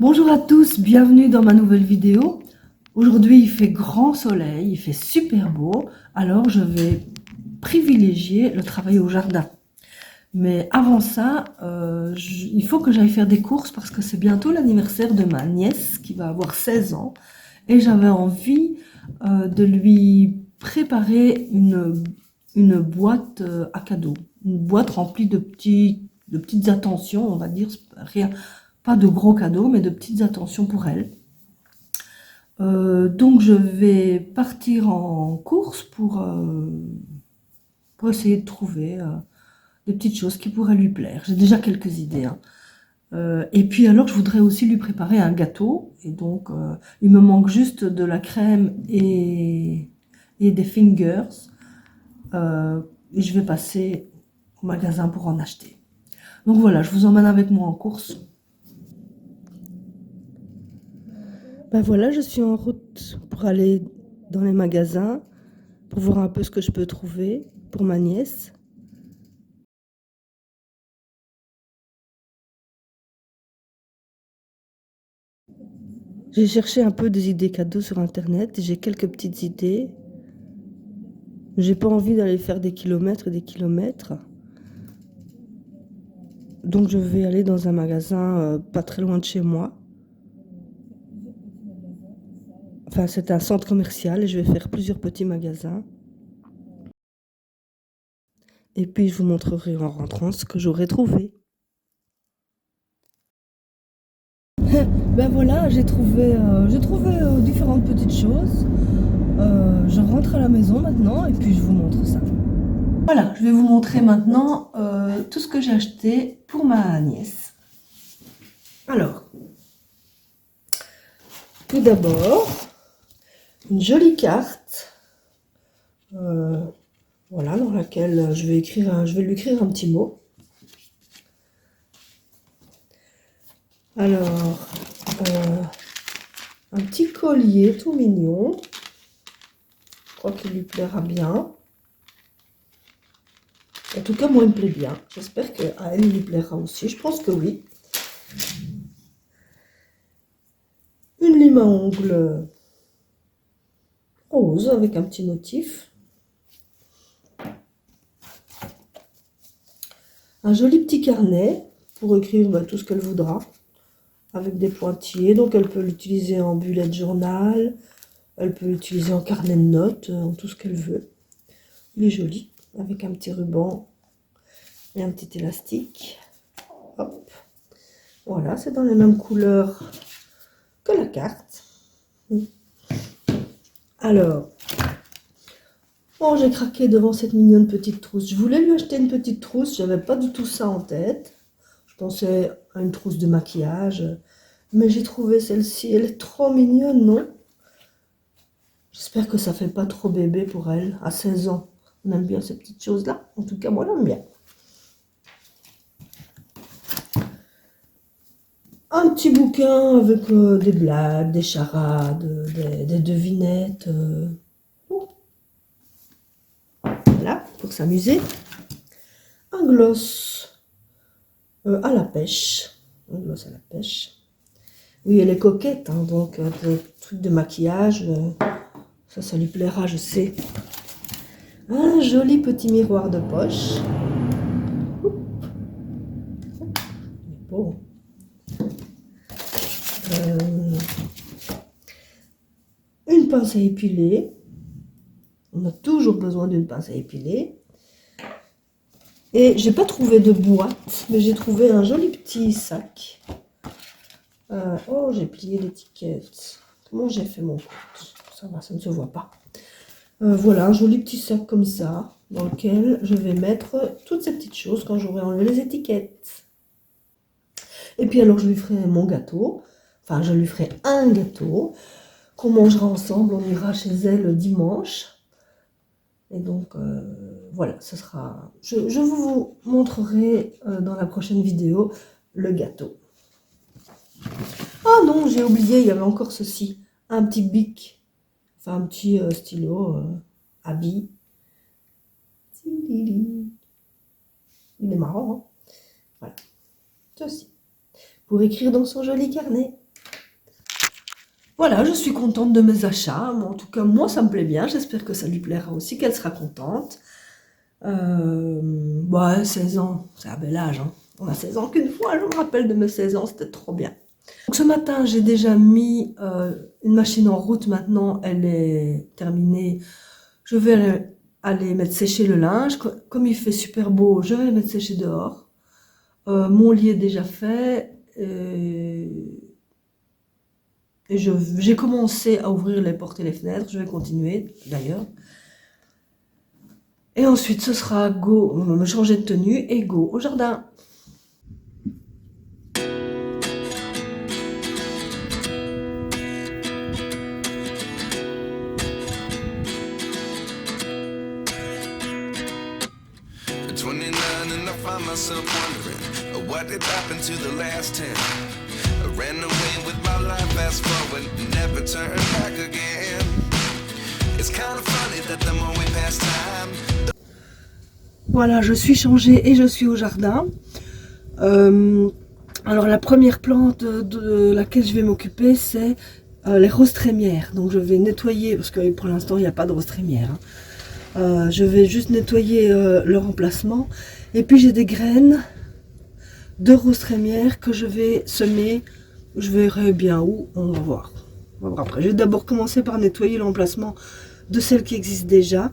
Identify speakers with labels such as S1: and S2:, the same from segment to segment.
S1: Bonjour à tous, bienvenue dans ma nouvelle vidéo. Aujourd'hui il fait grand soleil, il fait super beau, alors je vais privilégier le travail au jardin. Mais avant ça, il faut que j'aille faire des courses parce que c'est bientôt l'anniversaire de ma nièce qui va avoir 16 ans et j'avais envie de lui préparer une boîte à cadeaux, une boîte remplie de petites attentions, on va dire, rien, pas de gros cadeaux, mais de petites attentions pour elle. Donc je vais partir en course pour essayer de trouver des petites choses qui pourraient lui plaire. J'ai déjà quelques idées, hein. Et puis alors je voudrais aussi lui préparer un gâteau. Et donc il me manque juste de la crème et des fingers. Et je vais passer au magasin pour en acheter. Donc voilà, je vous emmène avec moi en course. Ben voilà, je suis en route pour aller dans les magasins, pour voir un peu ce que je peux trouver pour ma nièce. J'ai cherché un peu des idées cadeaux sur internet, j'ai quelques petites idées. J'ai pas envie d'aller faire des kilomètres et des kilomètres. Donc je vais aller dans un magasin pas très loin de chez moi. Enfin, c'est un centre commercial et je vais faire plusieurs petits magasins. Et puis je vous montrerai en rentrant ce que j'aurai trouvé. Ben voilà, j'ai trouvé différentes petites choses. Je rentre à la maison maintenant et puis je vous montre ça. Voilà, je vais vous montrer maintenant tout ce que j'ai acheté pour ma nièce. Alors, tout d'abord, une jolie carte, voilà, dans laquelle je vais lui écrire un petit mot. Alors, un petit collier tout mignon. Je crois qu'il lui plaira bien. En tout cas, moi, il me plaît bien. J'espère qu'à elle, il lui plaira aussi. Je pense que oui. Une lime à ongles rose avec un petit motif. Un joli petit carnet pour écrire tout ce qu'elle voudra. Avec des pointillés. Donc, elle peut l'utiliser en bullet journal. Elle peut l'utiliser en carnet de notes, en tout ce qu'elle veut. Il est joli. Avec un petit ruban et un petit élastique. Hop. Voilà, c'est dans les mêmes couleurs que la carte. Alors, bon, j'ai craqué devant cette mignonne petite trousse. Je voulais lui acheter une petite trousse, j'avais pas du tout ça en tête. Je pensais à une trousse de maquillage, mais j'ai trouvé celle-ci, elle est trop mignonne, non? J'espère que ça fait pas trop bébé pour elle, à 16 ans. On aime bien ces petites choses-là, en tout cas moi j'aime bien. Un petit bouquin avec des blagues, des charades, des devinettes. Voilà, pour s'amuser. Un gloss à la pêche. Un gloss à la pêche. Oui, elle est coquette, hein, donc des trucs de maquillage, ça lui plaira, je sais. Un joli petit miroir de poche. Bon. Une pince à épiler. On a toujours besoin d'une pince à épiler. Et j'ai pas trouvé de boîte, mais j'ai trouvé un joli petit sac. Oh, j'ai plié l'étiquette. Comment j'ai fait mon compte? Ça va, ça ne se voit pas. Voilà, un joli petit sac comme ça, dans lequel je vais mettre toutes ces petites choses quand j'aurai enlevé les étiquettes. Et puis alors, je lui ferai mon gâteau. Enfin, je lui ferai un gâteau qu'on mangera ensemble. On ira chez elle dimanche. Et donc, voilà, ce sera... Je vous montrerai dans la prochaine vidéo le gâteau. Ah non, j'ai oublié, il y avait encore ceci. Un petit bic. Enfin, un petit stylo à billes. Il est marrant, hein? Voilà. Ceci. Pour écrire dans son joli carnet. Voilà, je suis contente de mes achats. En tout cas, moi, ça me plaît bien. J'espère que ça lui plaira aussi, qu'elle sera contente. 16 ans, c'est un bel âge. Hein. On a 16 ans qu'une fois, je me rappelle de mes 16 ans, c'était trop bien. Donc, ce matin, j'ai déjà mis une machine en route. Maintenant, elle est terminée. Je vais aller mettre sécher le linge. Comme il fait super beau, je vais le mettre sécher dehors. Mon lit est déjà fait. Et j'ai commencé à ouvrir les portes et les fenêtres. Je vais continuer d'ailleurs. Et ensuite, ce sera go, me changer de tenue et go au jardin.
S2: Myself wondering what did happen to the last 10. I ran away with my life, fast forward, never turn back again. It's kind of funny that the more we pass time.
S1: Voilà, je suis changée et je suis au jardin. Alors la première plante de laquelle je vais m'occuper, c'est les roses trémières. Donc je vais nettoyer, parce que pour l'instant il n'y a pas de roses trémières. Hein. Je vais juste nettoyer leur emplacement. Et puis j'ai des graines de roses trémières que je vais semer. Je verrai bien où, on va voir. On va voir après. Je vais d'abord commencer par nettoyer l'emplacement de celles qui existent déjà.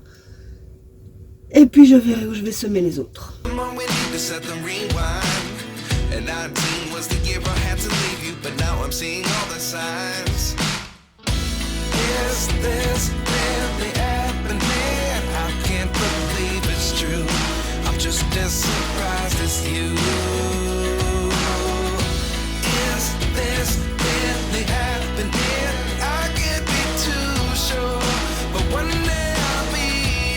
S1: Et puis je verrai où je vais semer les autres.
S2: Just as surprised as you. Is this really happening? I can't be too sure, but one day I'll be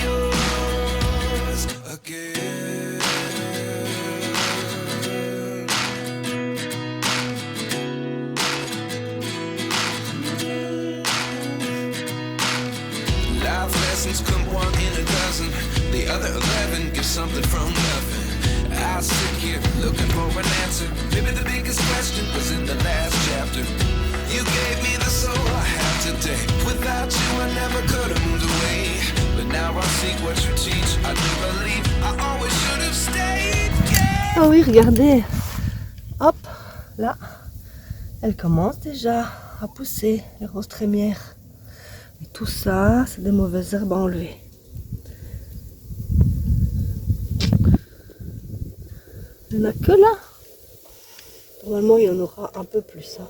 S2: yours again. Life lessons come one in a dozen. The other 11 get something from nothing. I sit here looking for an answer. Maybe the biggest question was in the last chapter. You gave me the soul I have today. Without you I never could have moved away. But now I seek what you teach. I do believe I always should have stayed. Yeah.
S1: Ah oui, regardez. Hop, là. Elle commence déjà à pousser, les roses trémières. Et tout ça, c'est des mauvaises herbes à enlever. Il n'y en a que là. Normalement, il y en aura un peu plus. Hein.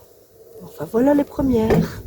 S1: Enfin, voilà les premières.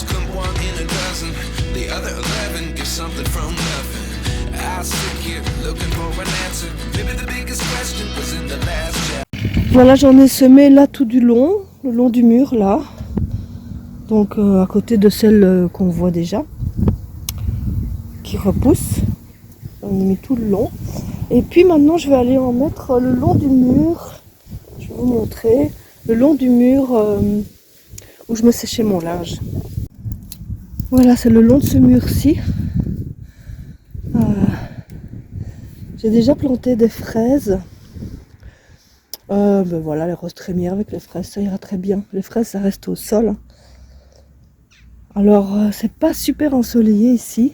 S1: Come one in a dozen. The other 11 get something from nothing. I sit here looking for an answer. Maybe the biggest question was in the last chapter. Voilà, j'en ai semé là tout du long, le long du mur là. Donc à côté de celles qu'on voit déjà, qui repoussent. J'en ai mis tout le long. Et puis maintenant, je vais aller en mettre le long du mur. Je vais vous montrer le long du mur où je me séchais mon linge. Voilà, c'est le long de ce mur-ci. J'ai déjà planté des fraises. Ben voilà, les roses trémières avec les fraises, ça ira très bien. Les fraises, ça reste au sol. Alors, c'est pas super ensoleillé ici.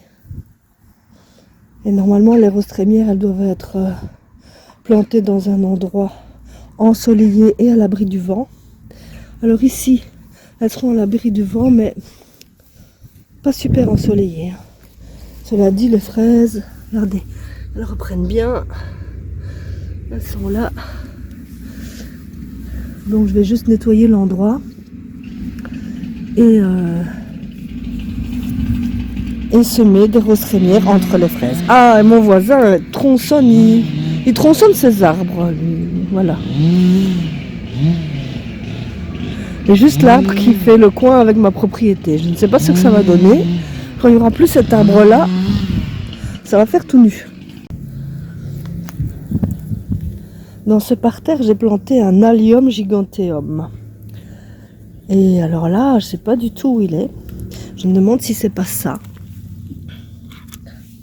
S1: Et normalement, les roses trémières, elles doivent être plantées dans un endroit ensoleillé et à l'abri du vent. Alors ici, elles seront à l'abri du vent, mais pas super ensoleillées. Cela dit, les fraises, regardez, elles reprennent bien. Elles sont là. Donc je vais juste nettoyer l'endroit. Et et semer des roses crémières entre les fraises. Ah, et mon voisin tronçonne, il tronçonne ses arbres, lui. Voilà. Et juste l'arbre qui fait le coin avec ma propriété. Je ne sais pas ce que ça va donner. Quand il n'y aura plus cet arbre-là, ça va faire tout nu. Dans ce parterre, j'ai planté un Allium giganteum. Et alors là, je ne sais pas du tout où il est. Je me demande si c'est pas ça.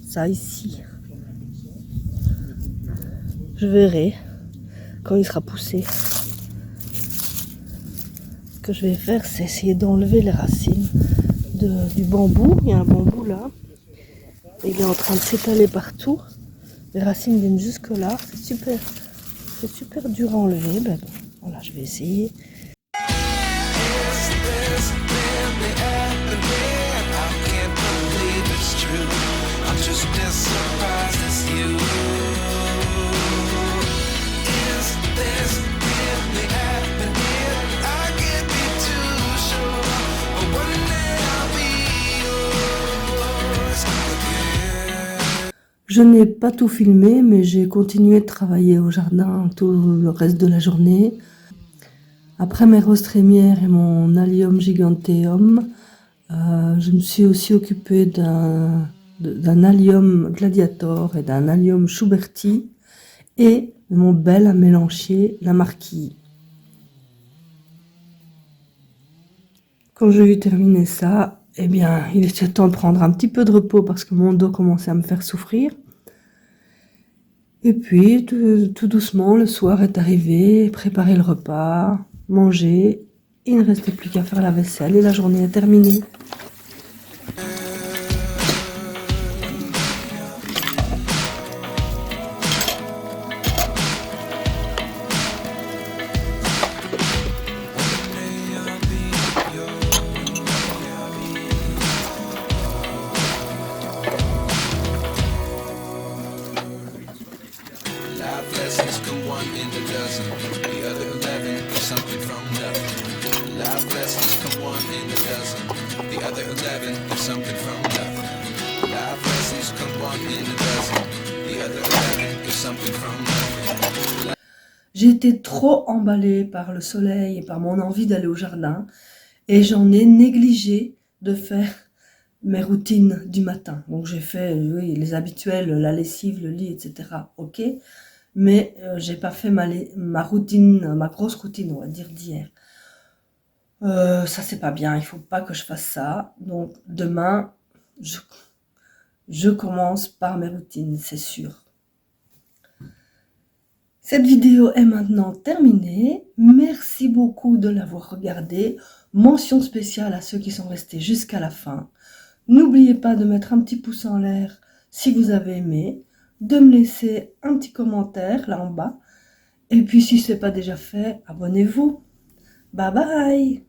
S1: Ça ici. Je verrai quand il sera poussé. Ce que je vais faire, c'est essayer d'enlever les racines du bambou. Il y a un bambou là. Et il est en train de s'étaler partout. Les racines viennent jusque là. C'est super dur à enlever. Ben bon, voilà, je vais essayer. Je n'ai pas tout filmé, mais j'ai continué de travailler au jardin tout le reste de la journée. Après mes roses trémières et mon Allium giganteum, je me suis aussi occupée d'un Allium gladiator et d'un Allium schuberti et de mon bel amélanchier, la marquille. Quand j'ai eu terminé ça, eh bien, il était temps de prendre un petit peu de repos parce que mon dos commençait à me faire souffrir. Et puis, tout doucement, le soir est arrivé, préparer le repas, manger. Il ne restait plus qu'à faire la vaisselle et la journée est terminée.
S2: Life lessons come one in a dozen. The other 11 is something from nothing. Life lessons come one in a dozen. The other 11 is something from nothing. Life lessons come one in a dozen. The other 11 is something from nothing.
S1: J'ai été trop emballée par le soleil et par mon envie d'aller au jardin et j'en ai négligé de faire mes routines du matin. Donc j'ai fait les habituels, la lessive, le lit, etc. Ok, mais j'ai pas fait ma routine, ma grosse routine, on va dire, d'hier. Ça c'est pas bien, il faut pas que je fasse ça. Donc demain, je commence par mes routines, c'est sûr. Cette vidéo est maintenant terminée. Merci beaucoup de l'avoir regardée. Mention spéciale à ceux qui sont restés jusqu'à la fin. N'oubliez pas de mettre un petit pouce en l'air si vous avez aimé, de me laisser un petit commentaire là en bas. Et puis si ce n'est pas déjà fait, abonnez-vous. Bye bye!